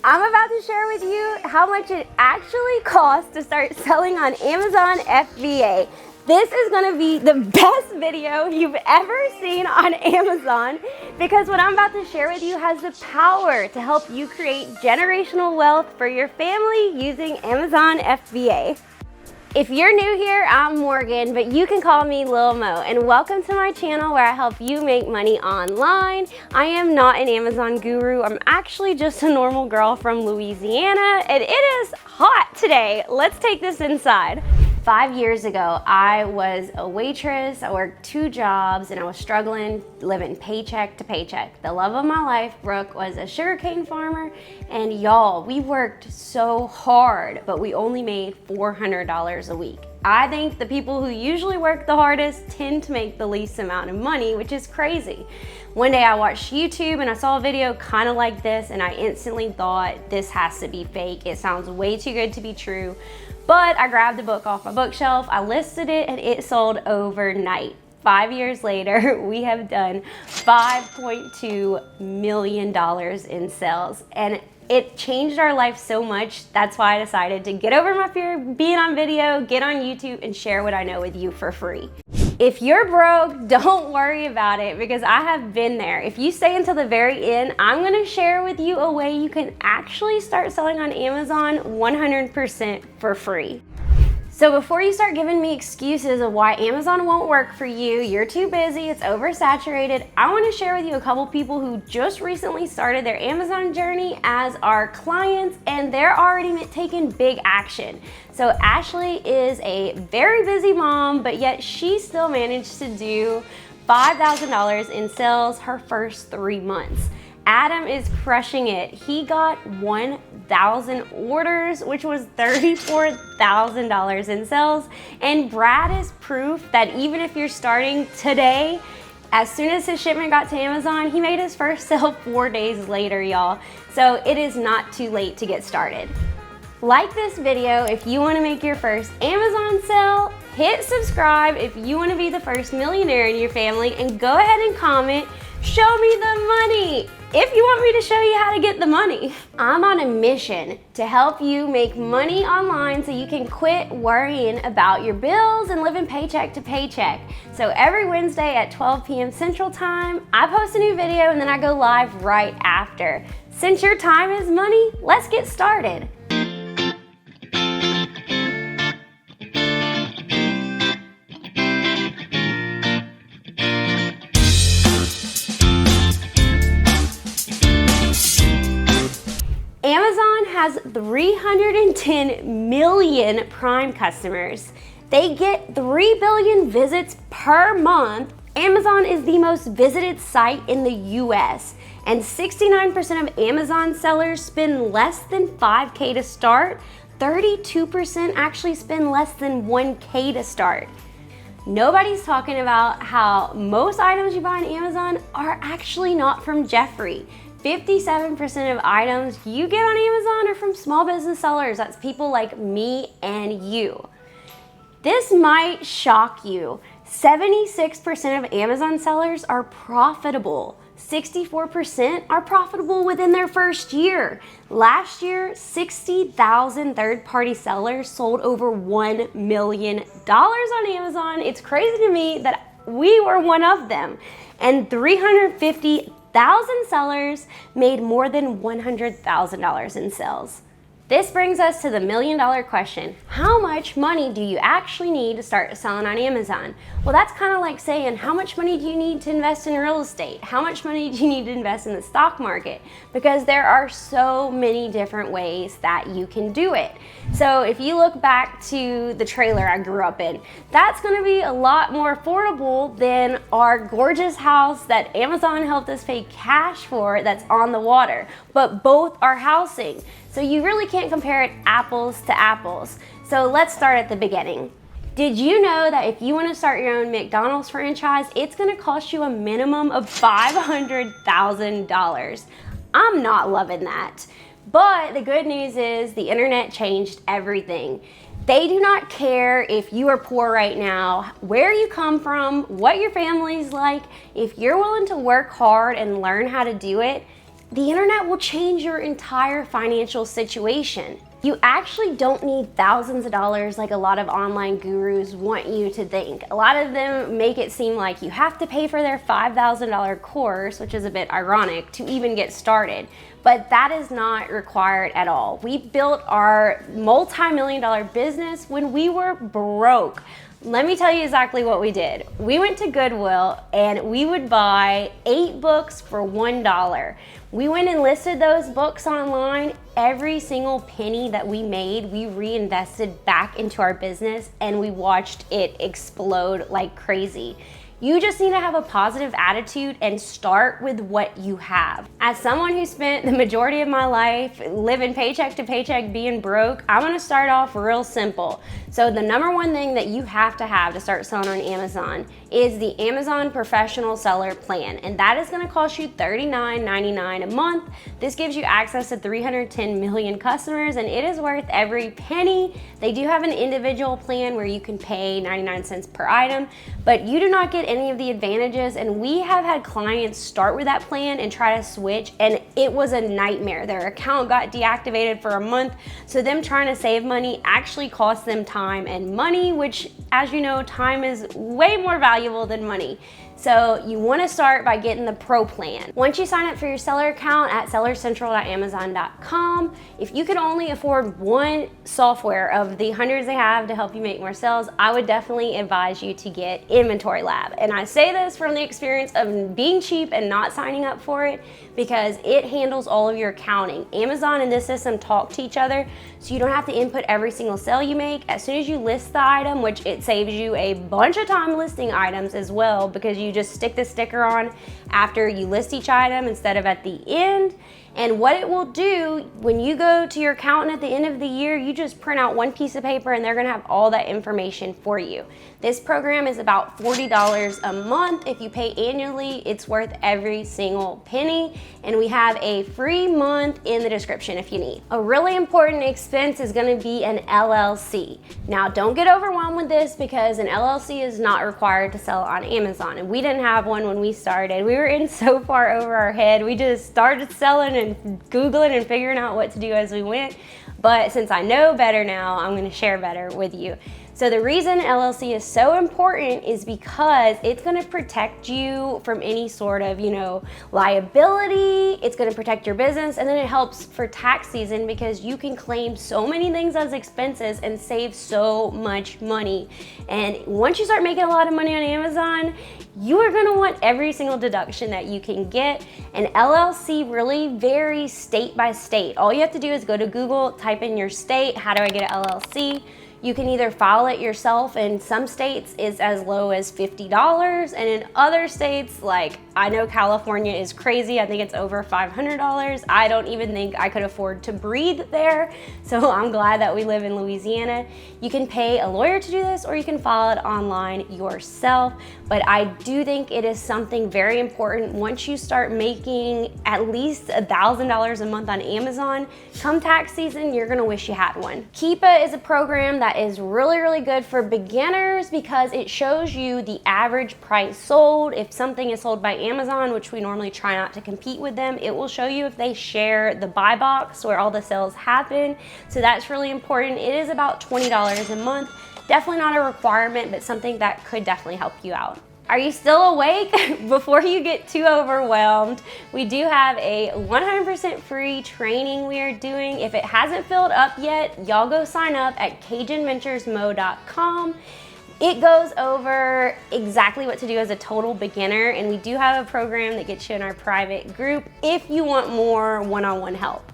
I'm about to share with you how much it actually costs to start selling on Amazon FBA. This is gonna be the best video you've ever seen on Amazon because what I'm about to share with you has the power to help you create generational wealth for your family using Amazon FBA. If you're new here, I'm Morgan, but you can call me Lil Mo, and welcome to my channel where I help you make money online. I am not an Amazon guru. I'm actually just a normal girl from Louisiana, and it is hot today. Let's take this inside. 5 years ago, I was a waitress. I worked 2 jobs and I was struggling, living paycheck to paycheck. The love of my life, Brooke, was a sugarcane farmer, and y'all, we worked so hard, but we only made $400 a week. I think the people who usually work the hardest tend to make the least amount of money, which is crazy. One day I watched YouTube and I saw a video kind of like this, and I instantly thought, this has to be fake. It sounds way too good to be true. But I grabbed the book off my bookshelf, I listed it, and it sold overnight. 5 years later, we have done $5.2 million in sales. And it changed our life so much. That's why I decided to get over my fear of being on video, get on YouTube, and share what I know with you for free. If you're broke, don't worry about it because I have been there. If you stay until the very end, I'm gonna share with you a way you can actually start selling on Amazon 100% for free. So before you start giving me excuses of why Amazon won't work for you, you're too busy, it's oversaturated, I wanna share with you a couple people who just recently started their Amazon journey as our clients, and they're already taking big action. So Ashley is a very busy mom, but yet she still managed to do $5,000 in sales her first 3 months. Adam is crushing it. He got 1,000 orders, which was $34,000 in sales. And Brad is proof that even if you're starting today, as soon as his shipment got to Amazon, he made his first sale 4 days later, y'all. So it is not too late to get started. Like this video if you want to make your first Amazon sale, hit subscribe if you want to be the first millionaire in your family, and go ahead and comment, show me the money, if you want me to show you how to get the money. I'm on a mission to help you make money online so you can quit worrying about your bills and living paycheck to paycheck. So every Wednesday at 12 p.m. Central Time, I post a new video and then I go live right after. Since your time is money, let's get started. Amazon has 310 million Prime customers. They get 3 billion visits per month. Amazon is the most visited site in the US, and 69% of Amazon sellers spend less than $5K to start. 32% actually spend less than $1K to start. Nobody's talking about how most items you buy on Amazon are actually not from Jeffrey. 57% of items you get on Amazon are from small business sellers. That's people like me and you. This might shock you. 76% of Amazon sellers are profitable. 64% are profitable within their first year. Last year, 60,000 third-party sellers sold over $1 million on Amazon. It's crazy to me that we were one of them. And 350,000 sellers made more than $100,000 in sales. This brings us to the million-dollar question. How much money do you actually need to start selling on Amazon? Well, that's kind of like saying, how much money do you need to invest in real estate? How much money do you need to invest in the stock market? Because there are so many different ways that you can do it. So if you look back to the trailer I grew up in, that's gonna be a lot more affordable than our gorgeous house that Amazon helped us pay cash for that's on the water. But both are housing. So you really can't compare it apples to apples. So let's start at the beginning. Did you know that if you want to start your own McDonald's franchise, it's going to cost you a minimum of $500,000? I'm not loving that. But the good news is the internet changed everything. They do not care if you are poor right now, where you come from, what your family's like. If you're willing to work hard and learn how to do it, the internet will change your entire financial situation. You actually don't need thousands of dollars like a lot of online gurus want you to think. A lot of them make it seem like you have to pay for their $5,000 course, which is a bit ironic, to even get started. But that is not required at all. We built our multi-million-dollar business when we were broke. Let me tell you exactly what we did. We went to Goodwill and we would buy 8 books for $1. We went and listed those books online. Every single penny that we made, we reinvested back into our business and we watched it explode like crazy. You just need to have a positive attitude and start with what you have. As someone who spent the majority of my life living paycheck to paycheck being broke, I'm gonna start off real simple. So the number one thing that you have to start selling on Amazon is the Amazon Professional Seller Plan. And that is gonna cost you $39.99 a month. This gives you access to 310 million customers and it is worth every penny. They do have an individual plan where you can pay 99 cents per item, but you do not get any of the advantages, and we have had clients start with that plan and try to switch, and it was a nightmare. Their account got deactivated for a month, so them trying to save money actually cost them time and money, which, as you know, time is way more valuable than money. So you want to start by getting the Pro plan. Once you sign up for your seller account at sellercentral.amazon.com, if you can only afford one software of the hundreds they have to help you make more sales, I would definitely advise you to get Inventory Lab. And I say this from the experience of being cheap and not signing up for it because it handles all of your accounting. Amazon and this system talk to each other, so you don't have to input every single sale you make. As soon as you list the item, which it saves you a bunch of time listing items as well, because you just stick the sticker on after you list each item instead of at the end. And what it will do when you go to your accountant at the end of the year, you just print out one piece of paper and they're gonna have all that information for you. This program is about $40 a month. If you pay annually, it's worth every single penny. And we have a free month in the description if you need. A really important expense is gonna be an LLC. Now, don't get overwhelmed with this because an LLC is not required to sell on Amazon. And we didn't have one when we started. We were in so far over our head. We just started selling and Googling and figuring out what to do as we went. But since I know better now, I'm gonna share better with you. So the reason LLC is so important is because it's gonna protect you from any sort of, liability. It's gonna protect your business, and then it helps for tax season because you can claim so many things as expenses and save so much money. And once you start making a lot of money on Amazon, you are gonna want every single deduction that you can get. And LLC really varies state by state. All you have to do is go to Google, type in your state, how do I get an LLC? You can either file it yourself. In some states it's as low as $50, and in other states, like I know California is crazy, I think it's over $500. I don't even think I could afford to breathe there, so I'm glad that we live in Louisiana. You can pay a lawyer to do this, or you can file it online yourself, but I do think it is something very important. Once you start making at least $1,000 a month on Amazon, come tax season, you're gonna wish you had one. Keepa is a program that is really, really good for beginners because it shows you the average price sold. If something is sold by Amazon, which we normally try not to compete with them, it will show you if they share the buy box where all the sales happen. So that's really important. It is about $20 a month. Definitely not a requirement, but something that could definitely help you out. Are you still awake? Before you get too overwhelmed, we do have a 100% free training we are doing. If it hasn't filled up yet, y'all go sign up at CajunVenturesMo.com. It goes over exactly what to do as a total beginner, and we do have a program that gets you in our private group if you want more one-on-one help.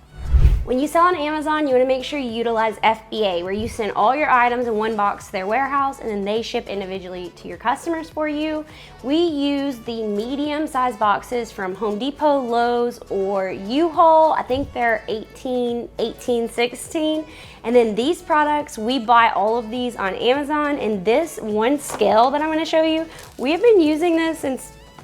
When you sell on Amazon, you want to make sure you utilize FBA, where you send all your items in one box to their warehouse and then they ship individually to your customers for you. We use the medium-sized boxes from Home Depot, Lowe's, or U-Haul. I think they're 18, 16. And then these products, we buy all of these on Amazon, and this one scale that I'm going to show you, we have been using this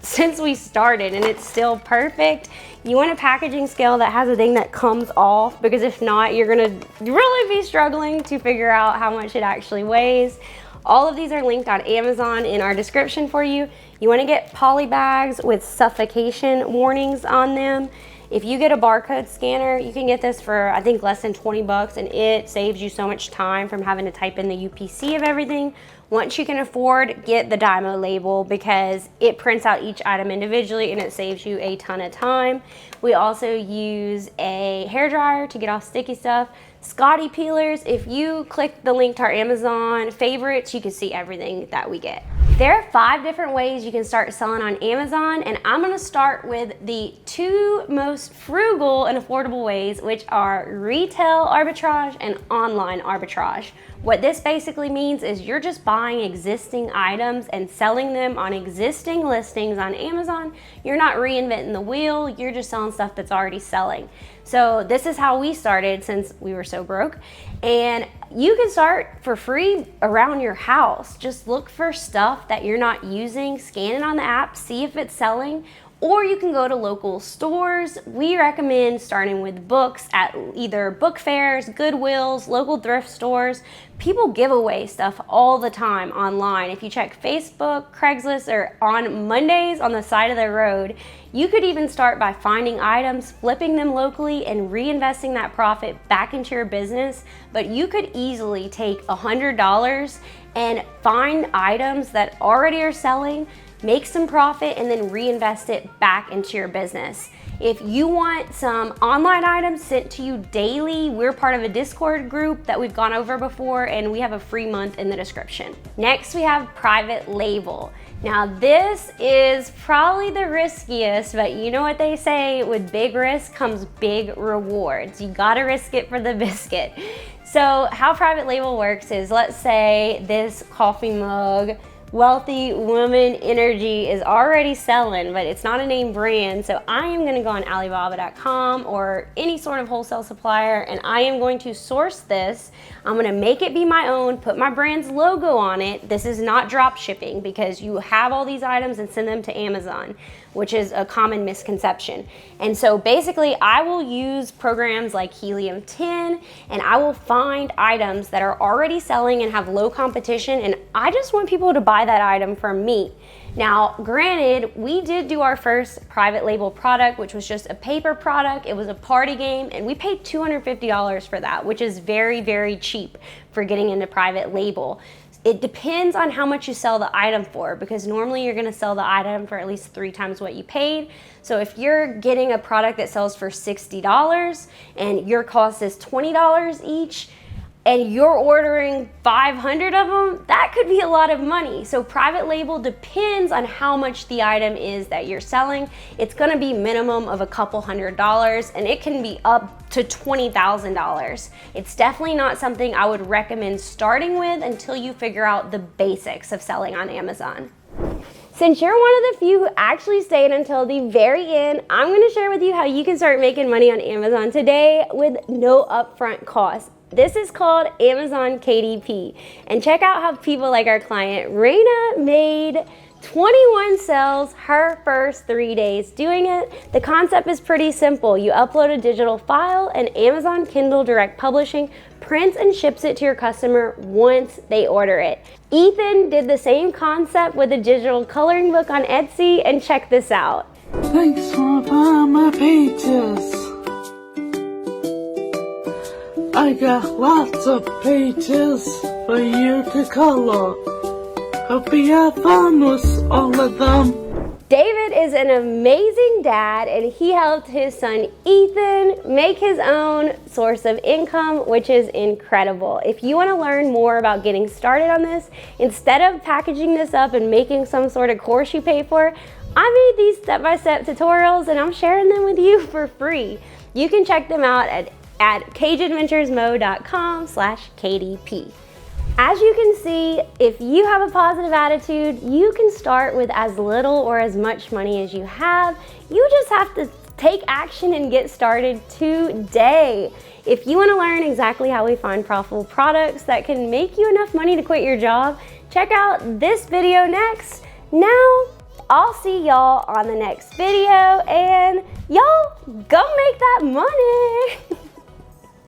since we started, and it's still perfect. You want a packaging scale that has a thing that comes off, because if not, you're gonna really be struggling to figure out how much it actually weighs. All of these are linked on Amazon in our description for you. You wanna get poly bags with suffocation warnings on them. If you get a barcode scanner, you can get this for, I think, less than 20 bucks, and it saves you so much time from having to type in the UPC of everything. Once you can afford, get the Dymo label because it prints out each item individually and it saves you a ton of time. We also use a hairdryer to get off sticky stuff. Scotty peelers, if you click the link to our Amazon favorites, you can see everything that we get. There are 5 different ways you can start selling on Amazon, and I'm gonna start with the 2 most frugal and affordable ways, which are retail arbitrage and online arbitrage. What this basically means is you're just buying existing items and selling them on existing listings on Amazon. You're not reinventing the wheel, you're just selling stuff that's already selling. So this is how we started since we were so broke. And you can start for free around your house. Just look for stuff that you're not using, scan it on the app, see if it's selling, or you can go to local stores. We recommend starting with books at either book fairs, Goodwills, local thrift stores. People give away stuff all the time online. If you check Facebook, Craigslist, or on Mondays on the side of the road, you could even start by finding items, flipping them locally, and reinvesting that profit back into your business. But you could easily take $100 and find items that already are selling, make some profit, and then reinvest it back into your business. If you want some online items sent to you daily, we're part of a Discord group that we've gone over before, and we have a free month in the description. Next, we have private label. Now, this is probably the riskiest, but you know what they say, with big risk comes big rewards. You gotta risk it for the biscuit. So how private label works is, let's say this coffee mug, Wealthy Woman Energy, is already selling, but it's not a name brand. So I am gonna go on Alibaba.com or any sort of wholesale supplier, and I am going to source this. I'm gonna make it be my own, put my brand's logo on it. This is not drop shipping because you have all these items and send them to Amazon, which is a common misconception. And so basically I will use programs like Helium 10, and I will find items that are already selling and have low competition, and I just want people to buy that item from me. Now, granted, we did do our first private label product, which was just a paper product. It was a party game, and we paid $250 for that, which is very, very cheap for getting into private label. It depends on how much you sell the item for, because normally you're gonna sell the item for at least 3 times what you paid. So if you're getting a product that sells for $60 and your cost is $20 each, and you're ordering 500 of them, that could be a lot of money. So private label depends on how much the item is that you're selling. It's gonna be minimum of a couple $100s, and it can be up to $20,000. It's definitely not something I would recommend starting with until you figure out the basics of selling on Amazon. Since you're one of the few who actually stayed until the very end, I'm gonna share with you how you can start making money on Amazon today with no upfront costs. This is called Amazon KDP. And check out how people like our client, Raina, made 21 sales her first 3 days doing it. The concept is pretty simple. You upload a digital file, and Amazon Kindle Direct Publishing prints and ships it to your customer once they order it. Ethan did the same concept with a digital coloring book on Etsy, and check this out. Thanks for buying my pages. I got lots of pages for you to color. Hope you have fun with all of them. David is an amazing dad, and he helped his son Ethan make his own source of income, which is incredible. If you want to learn more about getting started on this, instead of packaging this up and making some sort of course you pay for, I made these step-by-step tutorials, and I'm sharing them with you for free. You can check them out at cageadventuresmo.com/KDP. As you can see, if you have a positive attitude, you can start with as little or as much money as you have. You just have to take action and get started today. If you want to learn exactly how we find profitable products that can make you enough money to quit your job, check out this video next. Now, I'll see y'all on the next video, and y'all go make that money.